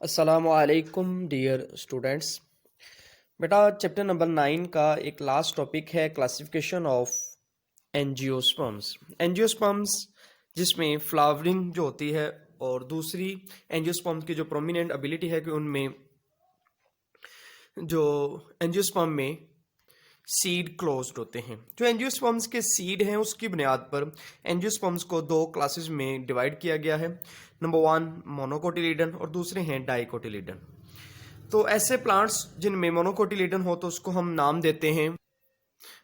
अस्सलामुअलैकुम dear students. बेटा chapter number 9 का एक लास्ट टॉपिक है क्लासिफिकेशन ऑफ एंजियोस्पर्म्स। एंजियोस्पर्म्स जिसमें फ्लावरिंग जो होती है और दूसरी एंजियोस्पर्म्स की जो प्रोमिनेंट एबिलिटी है कि उनमें जो एंजियोस्पर्म में सीड क्लोज्ड होते हैं। जो एंजियोस्पर्म्स के सीड हैं उसकी बुनियाद पर एंजियोस्पर्म्स को दो क्लासेस में डिवाइड किया गया है। नंबर 1 मोनोकोटिलीडन और दूसरे हैं डाइकोटिलीडन। तो ऐसे प्लांट्स जिनमें मोनोकोटिलीडन हो तो उसको हम नाम देते हैं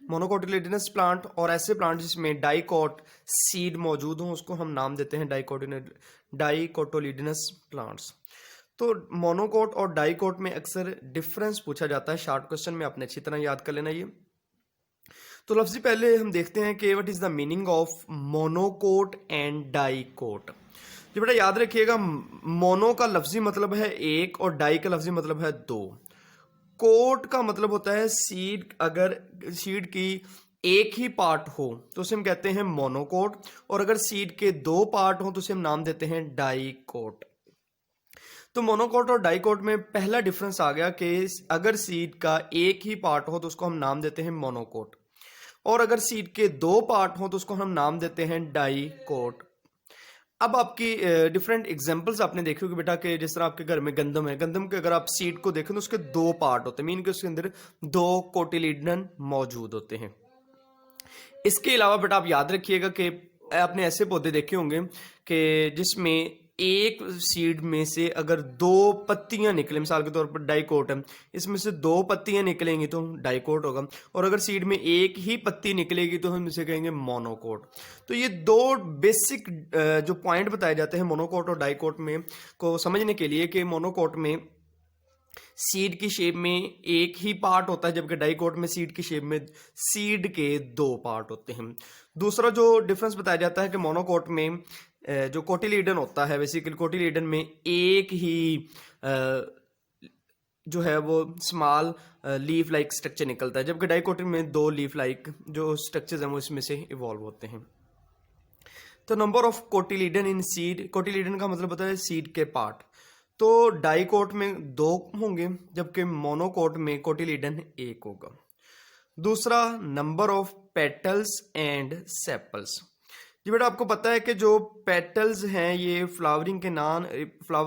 मोनोकोटिलीडनस प्लांट, और ऐसे प्लांट जिसमें डाइकोट सीड मौजूद हो उसको हम नाम देते हैं डाइकोटोलीडनस प्लांट्स। तो मोनोकोट और डाइकोट में अक्सर डिफरेंस पूछा जाता है शॉर्ट क्वेश्चन में, आपने अच्छी तरह याद कर लेना ये। तो लफ्जी पहले हम देखते हैं कि what is the meaning of monocot and dicot. जी बेटा याद रखिएगा, मोनो का लफ्जी मतलब है एक और डाई का लफ्जी मतलब है दो। कोट का मतलब होता है सीड, अगर सीड की एक ही पार्ट हो तो उसे हम कहते हैं मोनोकोट, और अगर सीड के दो पार्ट हो तो उसे हम नाम देते हैं डाइकोट। तो मोनोकोट और डाइकोट में पहला डिफरेंस आ गया कि अगर सीड का एक ही पार्ट हो तो उसको हम नाम देते हैं मोनोकोट, और अगर सीड के दो पार्ट हो तो उसको हम नाम देते हैं डाइकोट। अब आपकी डिफरेंट एग्जांपल्स आपने देखे होंगे बेटा कि जिस तरह आपके घर में गंदम है, गंदम के अगर आप सीड को देखें तो उसके दो पार्ट होते हैं, मीन के उसके अंदर दो कोटिलीडन मौजूद होते हैं। इसके अलावा बेटा आप याद रखिएगा कि आपने ऐसे पौधे देखे होंगे कि जिसमें एक सीड में से अगर दो पत्तियां निकले, मिसाल के तौर पर डाइकोट है, इसमें से दो पत्तियां निकलेंगी तो डाइकोट होगा, और अगर सीड में एक ही पत्ती निकलेगी तो हम इसे कहेंगे मोनोकोट। तो ये दो बेसिक जो पॉइंट बताए जाते हैं मोनोकोट और डाइकोट में को समझने के लिए कि मोनोकोट में सीड की शेप में एक ही पार्ट होता है, जबकि डाइकोट में सीड की शेप में सीड के दो पार्ट होते हैं। दूसरा जो डिफरेंस बताया जाता है कि मोनोकोट में जो कोटिलीडन होता है, बेसिकली कोटिलीडन में एक ही जो है वो स्मॉल लीफ लाइक स्ट्रक्चर निकलता है, जबकि डाइकोटिन में दो लीफ लाइक जो स्ट्रक्चर्स हैं वो इसमें से इवॉल्व होते हैं। तो नंबर ऑफ कोटिलीडन इन सीड, कोटिलीडन का मतलब होता है सीड के पार्ट। तो डाइकोट में दो होंगे जबकि मोनोकोट में कोटिलीडन एक होगा। दूसरा number of petals and sepals. जी बेटा आपको पता है कि जो पेटल्स हैं ये फ्लावर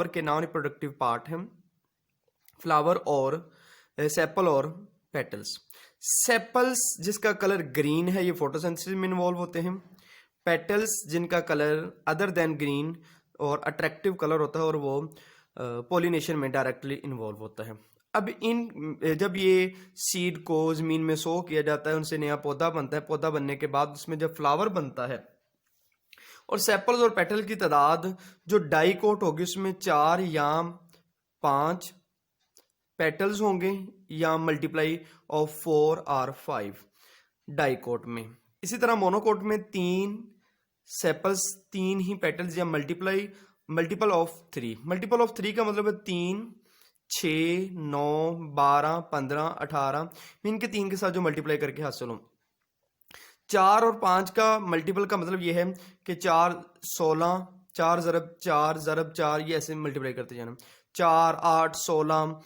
के नॉन रिप्रोडक्टिव पार्ट हैं, फ्लावर और सेपल और पेटल्स। सेपल्स जिसका कलर ग्रीन है ये फोटोसिंथेसिस में इन्वॉल्व होते हैं। पेटल्स जिनका कलर अदर देन ग्रीन और अट्रैक्टिव कलर होता है और वो पोलिनेशन में डायरेक्टली इन्वॉल्व होता है। अब जब ये सीड को जमीन में सो किया जाता है, उनसे नया पौधा बनता है, पौधा बनने के बाद उसमें जब फ्लावर बनता है, और सेपल्स और पेटल की तादाद जो डाइकोट होगी उसमें 4 या 5 पेटल्स होंगे या मल्टीप्लाई ऑफ 4 और 5 डाइकोट में। इसी तरह मोनोकोट में 3 सेपल्स, 3 ही पेटल्स या मल्टीपल ऑफ 3। मल्टीपल ऑफ 3 का मतलब है 3, 6, 9, 12, 15, 18, इनके 3 के साथ जो मल्टीप्लाई करके हासिल हो। 4 और 5 का मल्टीपल का मतलब ये है कि 4 16, 4 ज़रब 4 ज़रब 4, ये ऐसे मल्टीप्लाई करते जाना। 4 8 16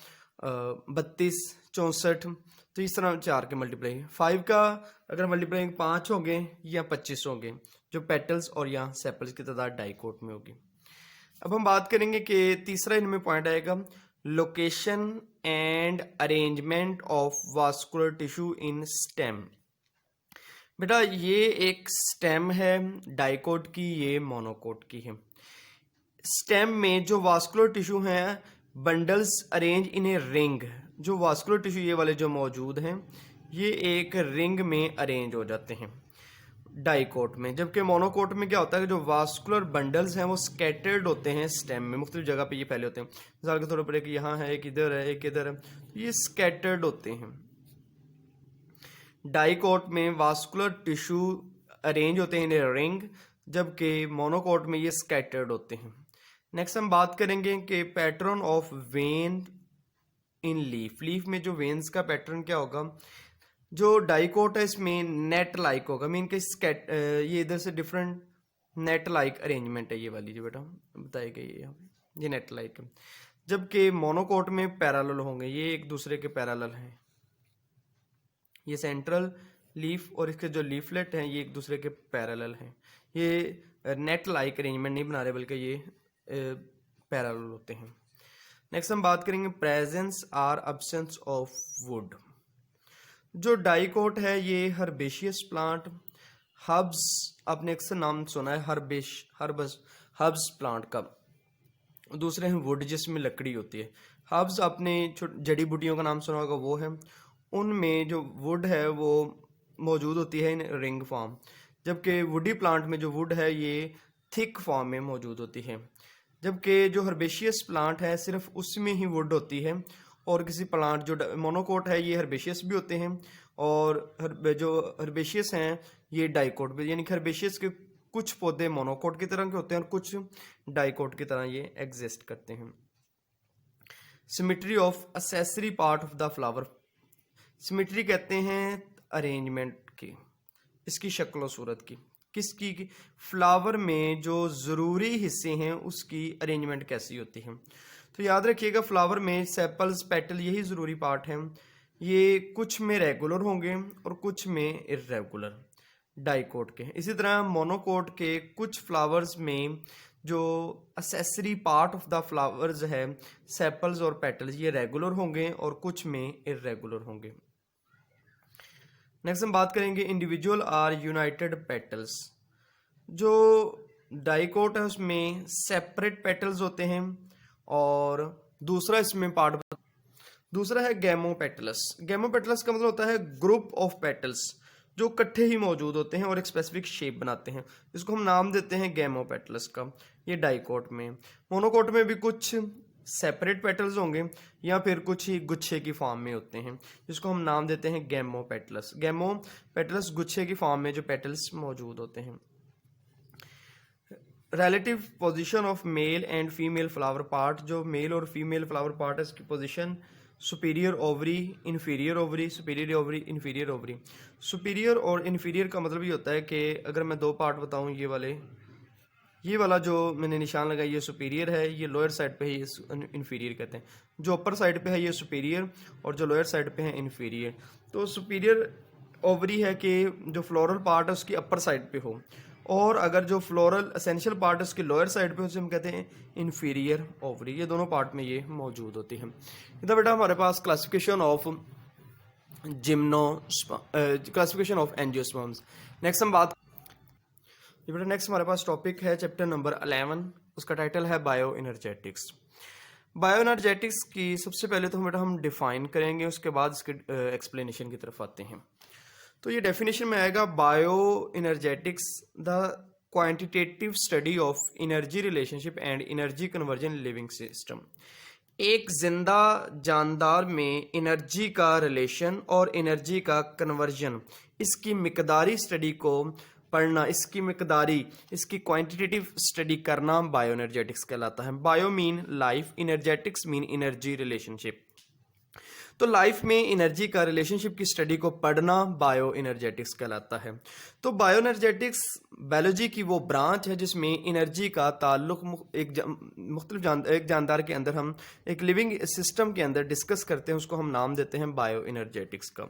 32 64, तो इस तरह 4 के मल्टीप्लाई। 5 का अगर मल्टीप्लाई 5 होंगे या 25 होंगे, जो पेटल्स और या सेपल्स की तादाद डाइकोट में होगी। अब हम बात करेंगे कि तीसरा इनमें पॉइंट आएगा location and arrangement of vascular tissue in stem. बेटा ये एक स्टेम है डाइकोट की, ये मोनोकोट की है। स्टेम में जो वास्कुलर टिश्यू हैं bundles arrange in a ring, जो वास्कुलर टिश्यू ये वाले जो मौजूद हैं ये एक रिंग में अरेंज हो जाते हैं डाइकोट में, जबकि मोनोकोट में क्या होता है कि जो वास्कुलर बंडल्स हैं वो स्कैटर्ड होते हैं स्टेम में, मुख्तलिफ जगह पे ये फैले होते हैं। मिसाल के तौर पर एक यहाँ है, एक इधर है, एक इधर है, ये स्कैटर्ड होते हैं। डाइकोट में वास्कुलर टिश्यू अरेंज होते हैं इन ए रिंग, जबकि मोनोकोट में ये स्कैटर्ड होते हैं। नेक्स्ट हम बात करेंगे कि pattern of when in leaf. Leaf में जो वेन्स का पैटर्न क्या होगा, जो डाइकोट है इसमें नेट लाइक होगा, मीन के ये इधर से डिफरेंट नेट लाइक अरेंजमेंट है, ये वाली जो बेटा बताई गई है ये नेट लाइक है। जबकि मोनोकोट में पैरेलल होंगे, ये एक दूसरे के पैरेलल हैं। ये सेंट्रल लीफ और इसके जो लीफलेट हैं ये एक दूसरे के पैरेलल हैं। ये नेट लाइक अरेंजमेंट नहीं बना रहे बल्कि ये पैरेलल होते हैं। नेक्स्ट हम बात करेंगे प्रेजेंस और एब्सेंस ऑफ वुड। जो डाइकोट है ये हर्बेशियस प्लांट, हर्ब्स, आपने अक्सर नाम सुना है हर्ब्स प्लांट का। दूसरे हैं वुड जिसमें लकड़ी होती है। हर्ब्स आपने जड़ी बूटियों का नाम सुना होगा, वो है। उनमें जो वुड है वो मौजूद होती है इन रिंग फॉर्म, जबकि वुडी प्लांट में जो वुड है ये थिक फॉर्म में मौजूद होती है। जबकि जो हर्बेशियस प्लांट है सिर्फ उसमें ही वुड होती है, और किसी प्लांट जो मोनोकोट है ये हर्बेशियस भी होते हैं, और जो हर्बेशियस हैं ये डाइकोट भी, यानी कि हर्बेशियस के कुछ पौधे मोनोकोट की तरह के होते हैं और कुछ डाइकोट की तरह ये एग्जिस्ट करते हैं। Symmetry of accessory part of the flower. Symmetry कहते हैं अरेंजमेंट की, इसकी शक्ल और सूरत की। किसकी? फ्लावर में जो ज़रूरी हिस्से हैं उसकी अरेंजमेंट कैसी होती है। तो याद रखिएगा फ्लावर में सेपल्स, पेटल यही ज़रूरी पार्ट हैं। ये कुछ में रेगुलर होंगे और कुछ में इर्रेगुलर डाइकोट के। इसी तरह मोनोकोट के कुछ फ्लावर्स में जो accessory part of the flowers है सेपल्स और पेटल्स ये रेगुलर होंगे और कुछ में इर्रेगुलर होंगे। नेक्स्ट हम बात करेंगे इंडिविजुअल आर यूनाइटेड पेटल्स। जो डाइकोट है उसमें सेपरेट पेटल्स होते हैं, और दूसरा इसमें पार्ट दूसरा है गैमोपेटलस। गैमोपेटलस का मतलब होता है ग्रुप ऑफ पेटल्स जो इकट्ठे ही मौजूद होते हैं और एक स्पेसिफिक शेप बनाते हैं, इसको हम नाम देते हैं गैमोपेटलस का। ये डाइकोट में। मोनोकोट में भी कुछ सेपरेट पेटल्स होंगे या फिर कुछ ही गुच्छे की फॉर्म में होते हैं, जिसको हम नाम देते हैं गैमोपेटलस। गैमोपेटलस गुच्छे की फॉर्म में जो पेटल्स मौजूद होते हैं। Relative position of male and female flower part. जो मेल और फीमेल फ्लावर पार्ट है इसकी position superior ovary, inferior ovary, superior ovary, inferior ovary. Superior और इन्फीरियर का मतलब ये होता है कि अगर मैं दो पार्ट बताऊं, ये वाला जो मैंने निशान लगाया ये सुपीरियर है, ये लोअर साइड पे है, ये इन्फीरियर कहते हैं। जो अपर साइड पे है ये सुपीरियर और जो लोअर साइड पे है इन्फीरियर। तो सुपीरियर ओवरी है कि जो फ्लोरल पार्ट है उसकी अपर साइड पे हो, और अगर जो फ्लोरल एसेंशियल पार्ट है उसकी लोअर साइड पे उसे हम कहते हैं इन्फीरियर ओवरी। ये दोनों पार्ट में ये मौजूद होती है। इधर बेटा हमारे पास classification of classification of angiosperms. Next हम बात बेटा नेक्स्ट हमारे पास टॉपिक है चैप्टर नंबर 11, उसका टाइटल है बायो एनर्जेटिक्स। बायो एनर्जेटिक्स की सबसे पहले तो बेटा हम डिफाइन करेंगे, उसके बाद इसके एक्सप्लेनेशन की तरफ आते हैं। तो ये डेफिनेशन में आएगा bio energetics the quantitative study of energy relationship and energy conversion living system. एक जिंदा जानदार में एनर्जी का रिलेशन और एनर्जी का कन्वर्जन, इसकी मिकदारी स्टडी को पढ़ना, इसकी क्वांटिटेटिव स्टडी करना बायो एनर्जेटिक्स कहलाता है। Bio mean life, energetics mean energy relationship. तो लाइफ में एनर्जी का रिलेशनशिप की स्टडी को पढ़ना बायो एनर्जेटिक्स कहलाता है। तो बायो एनर्जेटिक्स बायोलॉजी की वो ब्रांच है जिसमें एनर्जी का ताल्लुक एक जानदार के अंदर हम एक लिविंग सिस्टम के अंदर डिस्कस करते हैं, उसको हम नाम देते हैं बायो एनर्जेटिक्स का।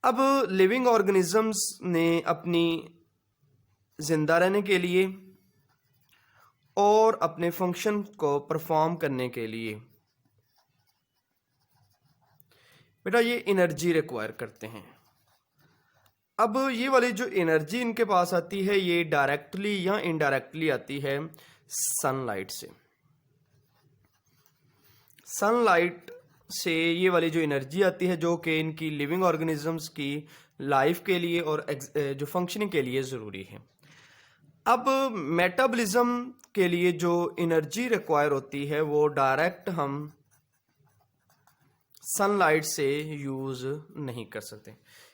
अब लिविंग ऑर्गेनिजम्स ने अपनी जिंदा रहने के लिए और अपने फंक्शन को परफॉर्म करने के लिए बेटा ये एनर्जी रिक्वायर करते हैं। अब ये वाली जो एनर्जी इनके पास आती है ये डायरेक्टली या इनडायरेक्टली आती है सनलाइट से। सनलाइट से ये वाली जो एनर्जी आती है जो कि इनकी लिविंग ऑर्गेनिजम्स की लाइफ के लिए और जो फंक्शनिंग के लिए ज़रूरी है। अब मेटाबॉलिज्म के लिए जो एनर्जी रिक्वायर होती है वो डायरेक्ट हम सनलाइट से यूज़ नहीं कर सकते।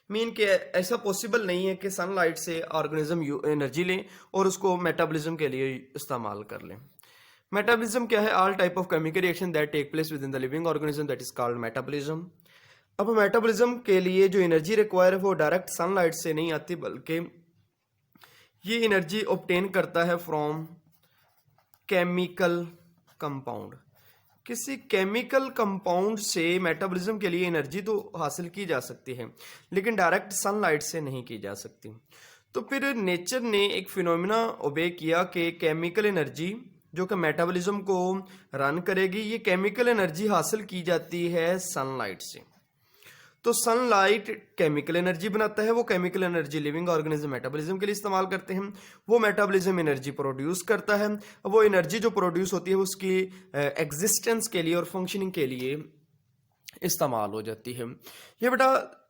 मीन कि ऐसा पॉसिबल नहीं है कि सनलाइट से ऑर्गेनिज्म एनर्जी लें और उसको मेटाबॉलिज्म के लिए इस्तेमाल कर लें। मेटाबॉलिज्म क्या है? All type of chemical reaction that take place within the living organism that is called metabolism. अब मेटाबॉलिज्म के लिए जो एनर्जी रिक्वायर है वो डायरेक्ट सनलाइट से नहीं आती, बल्कि ये एनर्जी ऑब्टेन करता है फ्रॉम केमिकल कंपाउंड। किसी केमिकल कंपाउंड से मेटाबॉलिज्म के लिए एनर्जी तो हासिल की जा सकती है, लेकिन डायरेक्ट सनलाइट से नहीं की जा सकती। तो फिर नेचर ने एक फिनोमिना ओबे किया कि केमिकल एनर्जी जो कि मेटाबॉलिज्म को रन करेगी, ये केमिकल एनर्जी हासिल की जाती है सनलाइट से। तो सनलाइट केमिकल एनर्जी बनाता है, वो chemical energy living organism metabolism के लिए इस्तेमाल करते हैं, वो मेटाबॉलिज्म एनर्जी प्रोड्यूस करता है। वो एनर्जी जो प्रोड्यूस होती है वो उसकी एग्जिस्टेंस के लिए और फंक्शनिंग के लिए इस्तेमाल हो जाती है। ये बेटा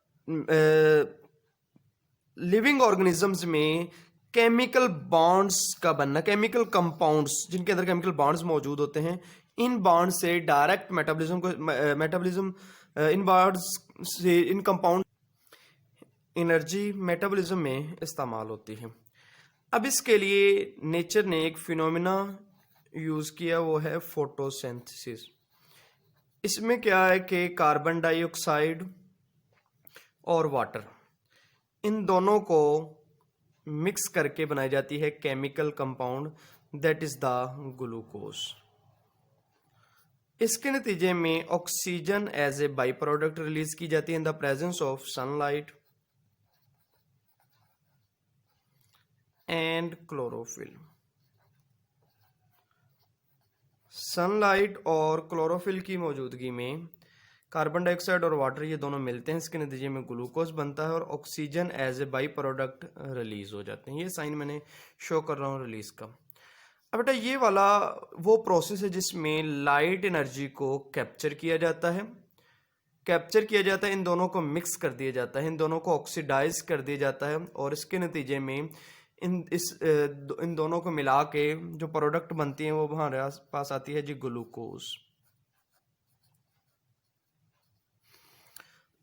लिविंग ऑर्गेनिजम्स में केमिकल बॉन्ड्स का बनना, केमिकल कंपाउंड्स जिनके अंदर केमिकल बॉन्ड्स मौजूद होते हैं, इन बॉन्ड से डायरेक्ट मेटाबॉलिज्म इन बॉन्ड्स से इन कंपाउंड एनर्जी मेटाबॉलिज्म में इस्तेमाल होती है। अब इसके लिए नेचर ने एक फिनोमिना यूज किया, वो है फोटोसिंथेसिस। इसमें क्या है कि कार्बन डाइऑक्साइड और वाटर, इन दोनों को मिक्स करके बनाई जाती है chemical compound, that is the glucose. इसके नतीजे में oxygen as a by product release की जाती है in the presence of sunlight and chlorophyll. Sunlight और क्लोरोफिल की मौजूदगी में कार्बन डाइऑक्साइड और वाटर ये दोनों मिलते हैं, इसके नतीजे में ग्लूकोज बनता है और oxygen as a by product release हो जाते हैं। ये साइन मैंने शो कर रहा हूँ रिलीज का। अब बेटा ये वाला वो प्रोसेस है जिसमें लाइट एनर्जी को कैप्चर किया जाता है, इन दोनों को मिक्स कर दिया जाता है, इन दोनों को ऑक्सीडाइज कर दिया जाता है और इसके नतीजे में इन दोनों को मिला के जो प्रोडक्ट बनती है वो हमारे पास आती है जी ग्लूकोज।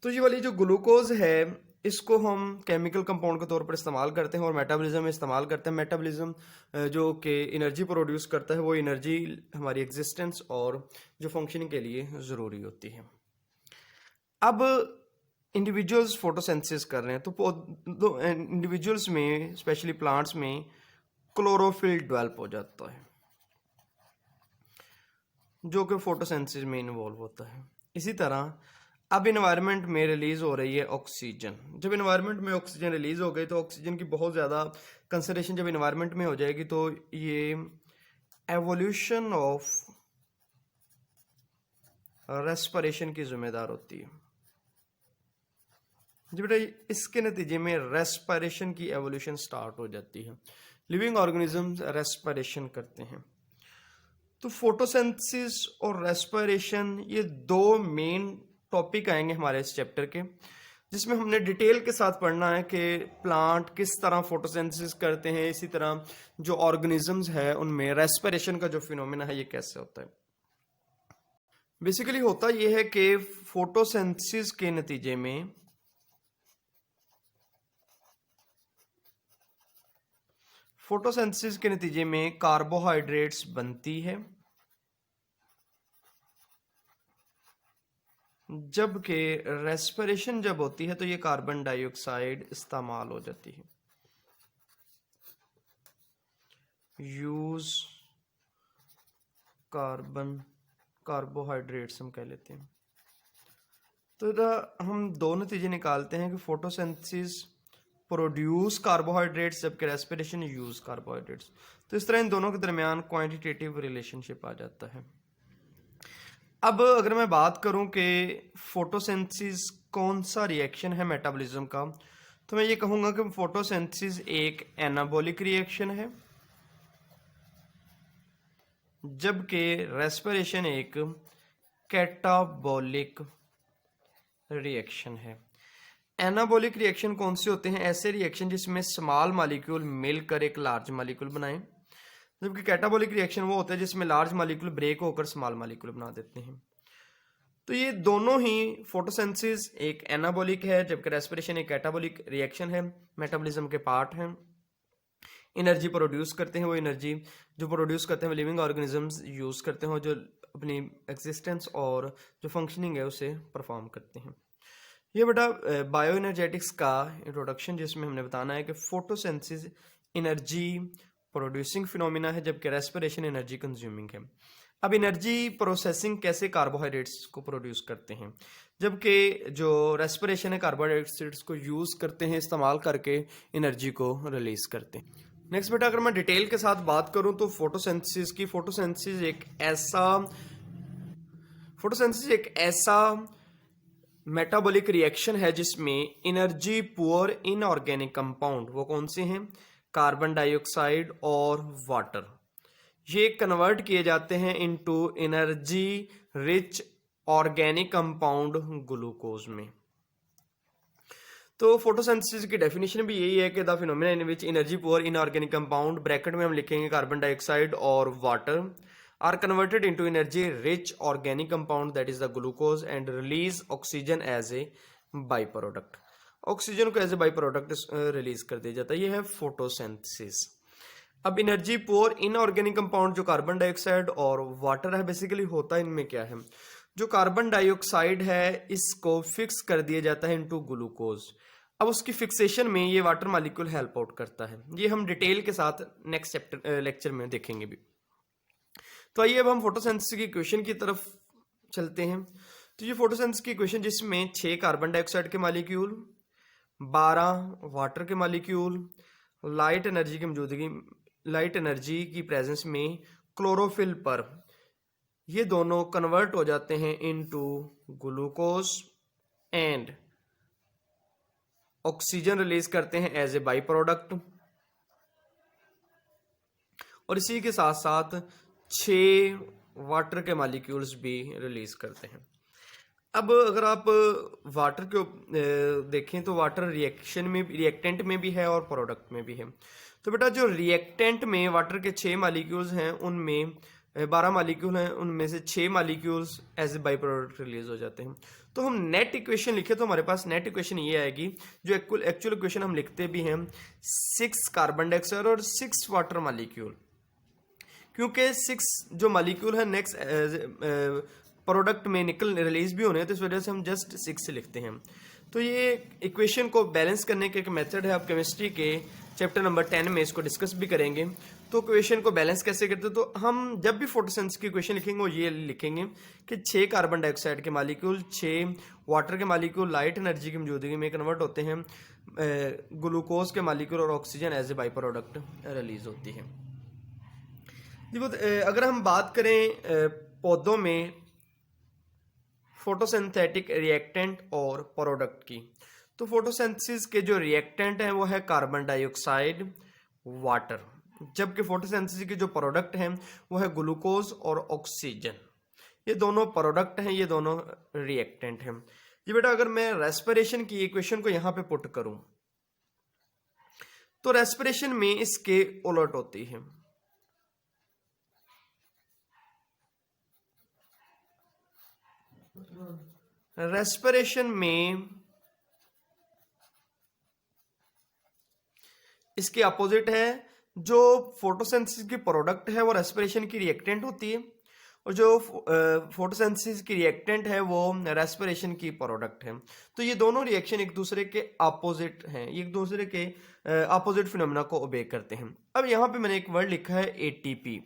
तो ये वाली जो ग्लूकोज है इसको हम केमिकल कंपाउंड के तौर पर इस्तेमाल करते हैं और मेटाबॉलिज्म में इस्तेमाल करते हैं। मेटाबॉलिज्म जो कि एनर्जी प्रोड्यूस करता है, वो एनर्जी हमारी एग्जिस्टेंस और जो फंक्शनिंग के लिए ज़रूरी होती है। अब इंडिविजुअल्स फोटोसिंथेसिस कर रहे हैं, तो इंडिविजुअल्स में स्पेशली प्लांट्स में क्लोरोफिल डेवलप हो जाता है जो कि फोटोसिंथेसिस में इन्वॉल्व होता है। इसी तरह अब इन्वायरमेंट में रिलीज हो रही है ऑक्सीजन। जब इन्वायरमेंट में ऑक्सीजन रिलीज हो गई तो ऑक्सीजन की बहुत ज़्यादा कंसंट्रेशन जब इन्वायरमेंट में हो जाएगी तो ये एवोल्यूशन ऑफ रेस्पिरेशन की जिम्मेदार होती है। जी बेटा इसके नतीजे में रेस्पिरेशन की एवोल्यूशन स्टार्ट हो जाती है, लिविंग ऑर्गेनिजम्स रेस्पिरेशन करते हैं। तो फोटोसिंथेसिस और रेस्पिरेशन ये दो मेन टॉपिक आएंगे हमारे इस चैप्टर के, जिसमें हमने डिटेल के साथ पढ़ना है कि प्लांट किस तरह फोटोसिंथेसिस करते हैं, इसी तरह जो ऑर्गेनिजम्स है उनमें रेस्पिरेशन का जो फिनोमेना है ये कैसे होता है। बेसिकली होता यह है कि फोटोसिंथेसिस के नतीजे में कार्बोहाइड्रेट्स बनती है, जबकि रेस्पिरेशन जब होती है तो ये कार्बन डाइऑक्साइड इस्तेमाल हो जाती है। यूज कार्बोहाइड्रेट्स हम कह लेते हैं। तो हम दो नतीजे निकालते हैं कि फोटोसिंथेसिस प्रोड्यूस कार्बोहाइड्रेट्स जबकि रेस्पिरेशन यूज कार्बोहाइड्रेट्स। तो इस तरह इन दोनों के दरमियान क्वांटिटेटिव रिलेशनशिप आ जाता है। अब अगर मैं बात करूं कि फोटोसिंथेसिस कौन सा रिएक्शन है मेटाबॉलिज्म का, तो मैं ये कहूंगा कि फोटोसिंथेसिस एक एनाबॉलिक रिएक्शन है, जबकि रेस्पिरेशन एक कैटाबॉलिक रिएक्शन है। एनाबॉलिक रिएक्शन कौन से होते हैं? ऐसे रिएक्शन जिसमें स्मॉल मॉलिक्यूल मिलकर एक लार्ज मॉलिक्यूल बनाएं, जबकि कैटाबॉलिक रिएक्शन वो होता है जिसमें लार्ज मॉलिक्यूल ब्रेक होकर स्मॉल मॉलिक्यूल बना देते हैं। तो ये दोनों ही फोटोसिंथेसिस एक एनाबॉलिक है जबकि रेस्पिरेशन एक कैटाबॉलिक रिएक्शन है, मेटाबॉलिज्म के पार्ट हैं। एनर्जी प्रोड्यूस करते हैं, वो एनर्जी जो प्रोड्यूस करते हैं वो लिविंग ऑर्गेनिजम्स यूज करते हैं, जो अपनी एग्जिस्टेंस और जो फंक्शनिंग है उसे परफॉर्म करते हैं। ये बेटा बायो एनर्जेटिक्स का इंट्रोडक्शन, जिसमें हमने बताना है कि फोटोसिंथेसिस एनर्जी प्रोड्यूसिंग फिनोमिना है जबकि रेस्पिरेशन एनर्जी कंज्यूमिंग है। अब एनर्जी प्रोसेसिंग कैसे कार्बोहाइड्रेट्स को प्रोड्यूस करते हैं, जबकि जो रेस्पिरेशन है कार्बोहाइड्रेट्स को यूज करते हैं, इस्तेमाल करके एनर्जी को रिलीज करते हैं। नेक्स्ट बेटा अगर मैं डिटेल के साथ बात करूं तो फोटोसिंथेसिस की, फोटोसिंथेसिस एक ऐसा मेटाबॉलिक रिएक्शन है जिसमें एनर्जी पुअर इनऑर्गेनिक कंपाउंड, वो कौन से हैं, कार्बन डाइऑक्साइड और वाटर, ये कन्वर्ट किए जाते हैं into energy rich organic compound glucose में। तो फोटोसिंथेसिस की डेफिनेशन भी यही है कि the phenomena in which energy poor inorganic compound, bracket में हम लिखेंगे कार्बन डाइऑक्साइड और water, are converted into energy rich organic compound that is the glucose and release oxygen as a by product. Oxygen को as a by product release कर दिया जाता है, ये है फोटोसिंथेसिस। अब एनर्जी पुअर इनऑर्गेनिक कंपाउंड जो कार्बन डाइऑक्साइड और वाटर है, बेसिकली होता है इनमें क्या है, जो कार्बन डाइऑक्साइड है इसको फिक्स कर दिया जाता है इनटू ग्लूकोज। अब उसकी फिक्सेशन में ये वाटर मॉलिक्यूल हेल्प आउट करता है, ये हम डिटेल के साथ नेक्स्ट चैप्टर लेक्चर में देखेंगे भी। तो आइए अब हम फोटोसिंथेसिस की इक्वेशन की तरफ चलते हैं। तो ये फोटोसिंथेसिस की इक्वेशन जिसमें 6 कार्बन डाइऑक्साइड के मॉलिक्यूल, 12 वाटर के मॉलिक्यूल, लाइट एनर्जी की प्रेजेंस में क्लोरोफिल पर, ये दोनों कन्वर्ट हो जाते हैं into glucose and oxygen release करते हैं एज ए बाई प्रोडक्ट, और इसी के साथ साथ 6 वाटर के मॉलिक्यूल्स भी रिलीज करते हैं। अब अगर आप वाटर को देखें तो वाटर रिएक्टेंट में भी है और प्रोडक्ट में भी है। तो बेटा जो रिएक्टेंट में वाटर के 6 मॉलिक्यूल्स हैं, उनमें 12 मॉलिक्यूल हैं, उनमें से 6 molecules as a by product release हो जाते हैं। तो हम नेट इक्वेशन लिखे तो हमारे पास नेट इक्वेशन ये आएगी, जो एक्चुअल इक्वेशन हम लिखते भी हैं 6 कार्बन डाइऑक्साइड और 6 वाटर मॉलिक्यूल, क्योंकि 6 जो मॉलिक्यूल है नेक्स्ट प्रोडक्ट में निकल रिलीज भी होने हैं, तो इस वजह से हम जस्ट 6 से लिखते हैं। तो ये इक्वेशन को बैलेंस करने के एक मेथड है, आप केमिस्ट्री के चैप्टर नंबर 10 में इसको डिस्कस भी करेंगे। तो इक्वेशन को बैलेंस कैसे करते हैं, तो हम जब भी फोटोसिंथेसिस की इक्वेशन लिखेंगे वो ये लिखेंगे कि 6 कार्बन डाइऑक्साइड के मॉलिक्यूल, 6 वाटर के मॉलिक्यूल लाइट एनर्जी की मौजूदगी में कन्वर्ट होते हैं ग्लूकोज के मॉलिक्यूल, और oxygen as a by product release होती है। अगर हम बात करें पौधों में फोटोसिंथेटिक रिएक्टेंट और प्रोडक्ट की, तो फोटोसिंथेसिस के जो रिएक्टेंट हैं वो है कार्बन डाइऑक्साइड, वाटर, जबकि फोटोसिंथेसिस के जो प्रोडक्ट हैं वो है ग्लूकोज और ऑक्सीजन। ये दोनों प्रोडक्ट हैं, ये दोनों रिएक्टेंट हैं। ये बेटा अगर मैं रेस्पिरेशन की इक्वेशन को यहां पे पुट करूं तो रेस्पिरेशन में इसके उलट होती है। रेस्पिरेशन में इसके अपोजिट है, जो फोटोसिंथेसिस की प्रोडक्ट है वो रेस्पिरेशन की रिएक्टेंट होती है, और जो फोटोसिंथेसिस की रिएक्टेंट है वो रेस्पिरेशन की प्रोडक्ट है। तो ये दोनों रिएक्शन एक दूसरे के अपोजिट हैं, एक दूसरे के अपोजिट फिनोमेना को ओबे करते हैं। अब यहाँ पे मैंने एक वर्ड लिखा है एटीपी,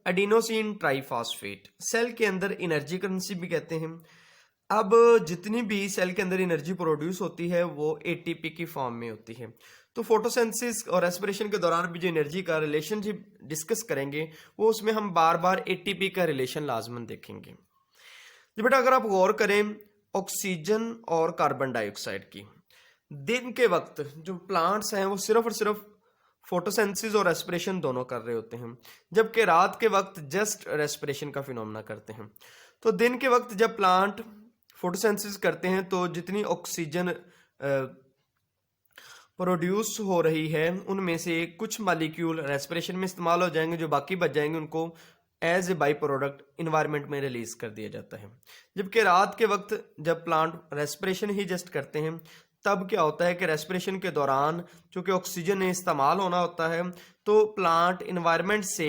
एडिनोसिन ट्राइफॉस्फेट। सेल के अंदर एनर्जी करेंसी भी कहते हैं। अब जितनी भी सेल के अंदर एनर्जी प्रोड्यूस होती है वो एटीपी की फॉर्म में होती है। तो फोटोसिंथेसिस और रेस्पिरेशन के दौरान भी जो एनर्जी का रिलेशनशिप डिस्कस करेंगे वो उसमें हम बार बार एटीपी का रिलेशन लाजमन देखेंगे। जी बेटा अगर आप गौर करें ऑक्सीजन और कार्बन डाइऑक्साइड की, दिन के वक्त जो प्लांट्स हैं वो सिर्फ और सिर्फ फोटोसिंथेसिस और रेस्पिरेशन दोनों कर रहे होते हैं, जबकि रात के वक्त जस्ट रेस्पिरेशन का फिनोमेना करते हैं। तो दिन के वक्त जब प्लांट फोटोसिंथेसिस करते हैं तो जितनी ऑक्सीजन प्रोड्यूस हो रही है उनमें से कुछ मॉलिक्यूल रेस्पिरेशन में इस्तेमाल हो जाएंगे, जो बाकी बच जाएंगे उनको as a by product environment में रिलीज कर दिया जाता है। जबकि रात के वक्त जब प्लांट रेस्पिरेशन ही जस्ट करते हैं तब क्या होता है कि रेस्पिरेशन के दौरान चूंकि ऑक्सीजन इस्तेमाल होना होता है तो प्लांट इन्वायरमेंट से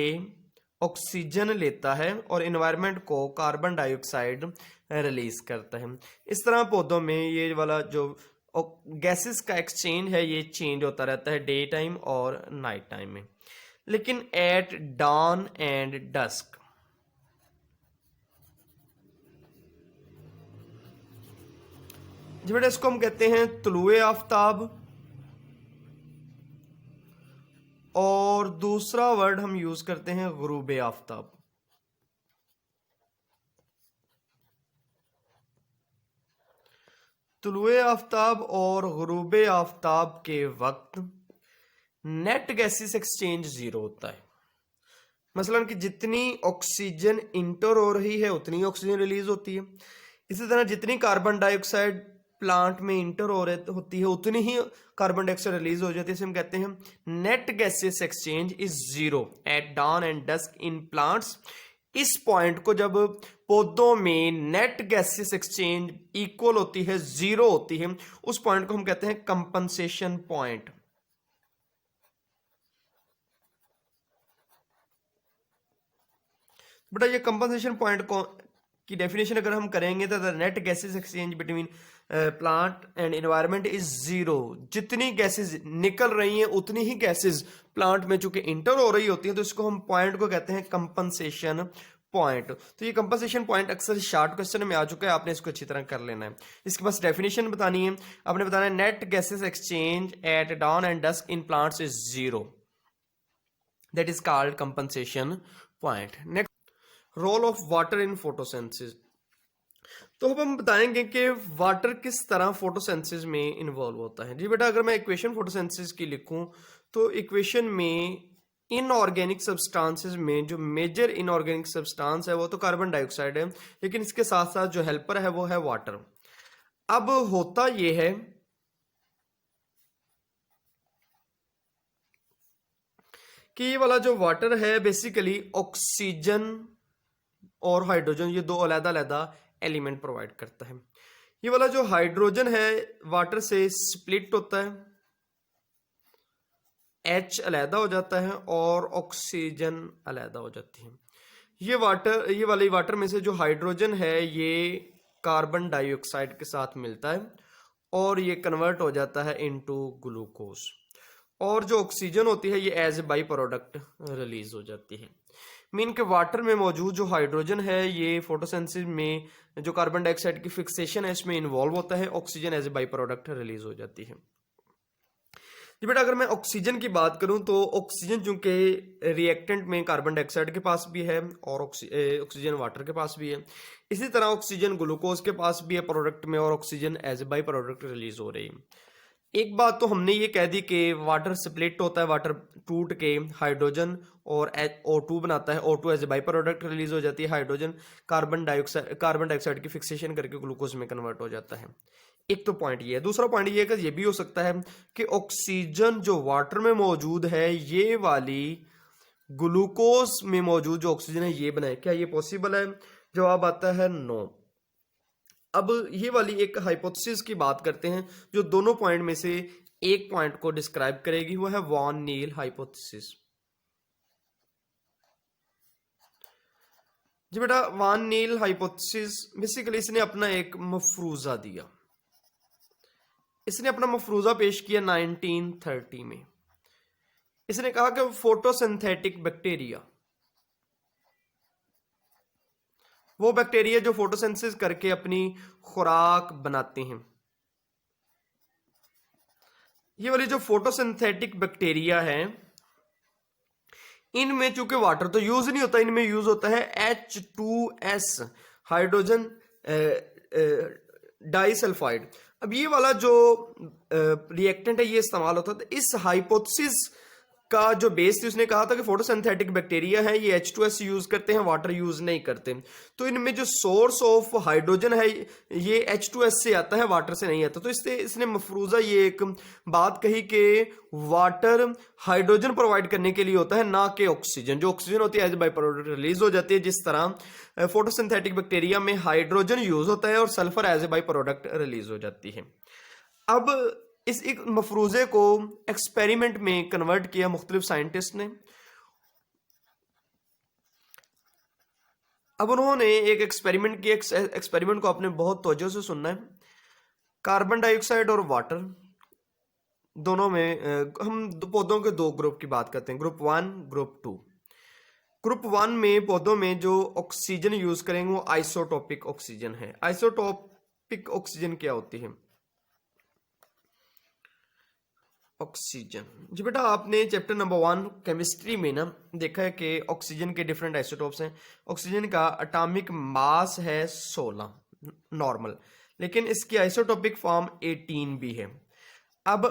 ऑक्सीजन लेता है और इन्वायरमेंट को कार्बन डाइऑक्साइड रिलीज करता है। इस तरह पौधों में ये वाला जो गैसेस का एक्सचेंज है ये चेंज होता रहता है डे टाइम और नाइट टाइम में। लेकिन एट डॉन एंड डस्क। जी बेटा इसको हम कहते हैं तुलुए आफ्ताब, और दूसरा वर्ड हम यूज करते हैं गुरूबे आफ्ताब। तुलुए आफ्ताब और गुरूबे आफ्ताब के वक्त नेट गैसेस एक्सचेंज जीरो होता है। मसलन कि जितनी ऑक्सीजन इंटर हो रही है उतनी ऑक्सीजन रिलीज होती है। इसी तरह जितनी कार्बन डाइऑक्साइड प्लांट में इंटर हो रही होती है उतनी ही कार्बन डाइऑक्साइड रिलीज हो जाती है। इसे हम कहते हैं net gases exchange is zero at dawn and dusk in plants. इस पॉइंट को जब पौधों में नेट गैसेस एक्सचेंज इक्वल होती है, जीरो होती है, उस पॉइंट को हम कहते हैं कंपनसेशन पॉइंट। बेटा ये कंपनसेशन पॉइंट को की डेफिनेशन अगर हम करेंगे तो the net gases exchange between plant and environment is zero. जितनी गैसेस निकल रही हैं उतनी ही गैसेस प्लांट में चूंकि इंटर हो रही होती हैं, तो इसको हम पॉइंट को कहते हैं कंपनसेशन पॉइंट। तो ये कंपनसेशन पॉइंट अक्सर शॉर्ट क्वेश्चन में आ चुका है, आपने इसको अच्छी तरह कर लेना है। इसके पास डेफिनेशन बतानी है, आपने बताना है net gases exchange at dawn and dusk in plants is zero, that is called compensation point. Next, role of water in photosynthesis. तो अब हम बताएंगे कि वाटर किस तरह फोटोसिंथेसिस में इन्वॉल्व होता है। जी बेटा अगर मैं इक्वेशन फोटोसिंथेसिस की लिखूं तो इक्वेशन में इनऑर्गेनिक सब्सटेंसेस में जो मेजर इनऑर्गेनिक सब्सटेंस है वो तो कार्बन डाइऑक्साइड है, लेकिन इसके साथ साथ जो हेल्पर है वो है वाटर। अब होता ये है कि ये वाला जो वाटर है बेसिकली ऑक्सीजन और हाइड्रोजन, ये दो अलग-अलग एलिमेंट प्रोवाइड करता है। ये वाला जो हाइड्रोजन है वाटर से स्प्लिट होता है, H अलहदा हो जाता है और ऑक्सीजन अलहदा हो जाती है। ये वाली वाटर में से जो हाइड्रोजन है ये कार्बन डाइऑक्साइड के साथ मिलता है और ये कन्वर्ट हो जाता है इनटू ग्लूकोज, और जो ऑक्सीजन होती है ये as a by product release हो जाती है। मीन के वाटर में मौजूद जो हाइड्रोजन है ये फोटोसिंथेसिस में जो कार्बन डाइऑक्साइड की फिक्सेशन है इसमें इन्वॉल्व होता है, oxygen as a by product release हो जाती है। जी बेटा अगर मैं ऑक्सीजन की बात करूं तो ऑक्सीजन चूंकि रिएक्टेंट में कार्बन डाइऑक्साइड के पास भी है और ऑक्सीजन वाटर के पास भी है, इसी तरह ऑक्सीजन ग्लूकोज के पास भी है प्रोडक्ट में, और oxygen as a by product release हो रही है। एक बात तो हमने ये कह दी कि वाटर स्प्लिट होता है, वाटर टूट के हाइड्रोजन और O2 बनाता है, O2 as a by product release हो जाती है, हाइड्रोजन कार्बन डाइऑक्साइड की फिक्सेशन करके ग्लूकोज में कन्वर्ट हो जाता है। एक तो पॉइंट ये है। दूसरा पॉइंट ये है कि ये भी हो सकता है कि ऑक्सीजन जो वाटर में मौजूद है ये वाली ग्लूकोज में मौजूद जो ऑक्सीजन है ये बनाए। क्या ये पॉसिबल है? जवाब आता है नो। अब ये वाली एक हाइपोथेसिस की बात करते हैं जो दोनों पॉइंट में से एक पॉइंट को डिस्क्राइब करेगी, वो है वॉन नील हाइपोथेसिस। जी बेटा वॉन नील हाइपोथेसिस बेसिकली इसने अपना एक मफरूजा दिया, इसने अपना मफरूजा पेश किया 1930 में। इसने कहा कि फोटोसिंथेटिक बैक्टीरिया, वो बैक्टीरिया जो फोटोसिंथेसिस करके अपनी खुराक बनाते हैं, ये वाली जो फोटोसिंथेटिक बैक्टीरिया है इनमें चूंकि वाटर तो यूज नहीं होता, इनमें यूज होता है H2S हाइड्रोजन डाइसल्फाइड। अब ये वाला जो रिएक्टेंट है ये इस्तेमाल होता है। इस हाइपोथेसिस का जो बेस थी उसने कहा था कि फोटोसिंथेटिक बैक्टीरिया है ये H2S यूज करते हैं, वाटर यूज नहीं करते, तो इनमें जो सोर्स ऑफ हाइड्रोजन है ये H2S से आता है, वाटर से नहीं आता। तो इसने मफरूजा ये एक बात कही कि वाटर हाइड्रोजन प्रोवाइड करने के लिए होता है, ना कि ऑक्सीजन। जो ऑक्सीजन होती है एज बाई प्रोडक्ट रिलीज हो जाती है, जिस तरह फोटोसिंथेटिक बैक्टीरिया में हाइड्रोजन यूज होता है और sulphur as a by product release हो जाती है। अब इस एक मफरूजे को एक्सपेरिमेंट में कन्वर्ट किया मुख्तलिफ साइंटिस्ट ने। अब उन्होंने एक एक्सपेरिमेंट किया, एक्सपेरिमेंट को आपने बहुत तवज्जो से सुनना है। कार्बन डाइऑक्साइड और वाटर दोनों में हम पौधों के दो ग्रुप की बात करते हैं, ग्रुप 1, ग्रुप 2। ग्रुप 1 में पौधों में जो ऑक्सीजन यूज करेंगे वो आइसोटोपिक ऑक्सीजन है। आइसोटोपिक ऑक्सीजन क्या होती है? ऑक्सीजन जी बेटा, आपने चैप्टर नंबर 1 केमिस्ट्री में ना देखा है कि ऑक्सीजन के डिफरेंट आइसोटोप्स हैं। ऑक्सीजन का एटॉमिक मास है 16 नॉर्मल, लेकिन इसकी आइसोटोपिक फॉर्म 18 भी है। अब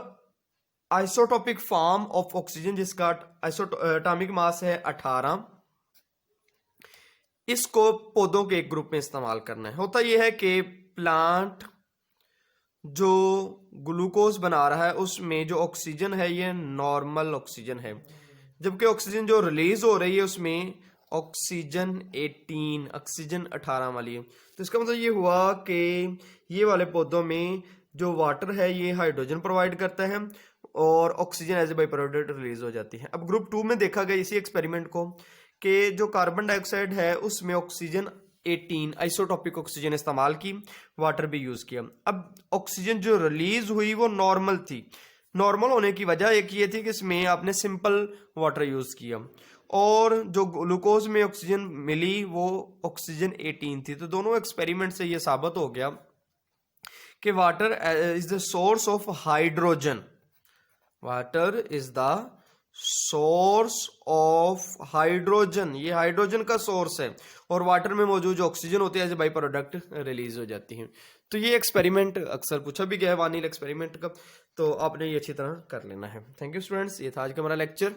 आइसोटोपिक फॉर्म ऑफ ऑक्सीजन जिसका एटॉमिक मास है 18, इसको पौधों के एक ग्रुप में इस्तेमाल करना है। होता यह है कि प्लांट जो ग्लूकोज बना रहा है उसमें जो ऑक्सीजन है ये नॉर्मल ऑक्सीजन है, जबकि ऑक्सीजन जो रिलीज हो रही है उसमें ऑक्सीजन 18, ऑक्सीजन 18 वाली है। तो इसका मतलब ये हुआ कि ये वाले पौधों में जो वाटर है ये हाइड्रोजन प्रोवाइड करता है और oxygen as a by product release हो जाती है। अब ग्रुप 2 में देखा गया इसी एक्सपेरिमेंट को कि जो कार्बन डाइऑक्साइड है उसमें ऑक्सीजन 18 आइसोटॉपिक ऑक्सीजन इस्तेमाल की, वाटर भी यूज किया। अब ऑक्सीजन जो रिलीज हुई वो नॉर्मल थी। नॉर्मल होने की वजह एक ये थी कि इसमें आपने सिंपल वाटर यूज किया, और जो ग्लूकोज में ऑक्सीजन मिली वो ऑक्सीजन 18 थी। तो दोनों एक्सपेरिमेंट से ये साबित हो गया कि water is the source of hydrogen. Water is the source of hydrogen, ये हाइड्रोजन का सोर्स है, और वाटर में मौजूद जो ऑक्सीजन होती है as a by product release हो जाती है। तो ये एक्सपेरिमेंट अक्सर पूछा भी गया है वानिल एक्सपेरिमेंट का, तो आपने ये अच्छी तरह कर लेना है। थैंक यू स्टूडेंट्स, ये था आज का हमारा लेक्चर।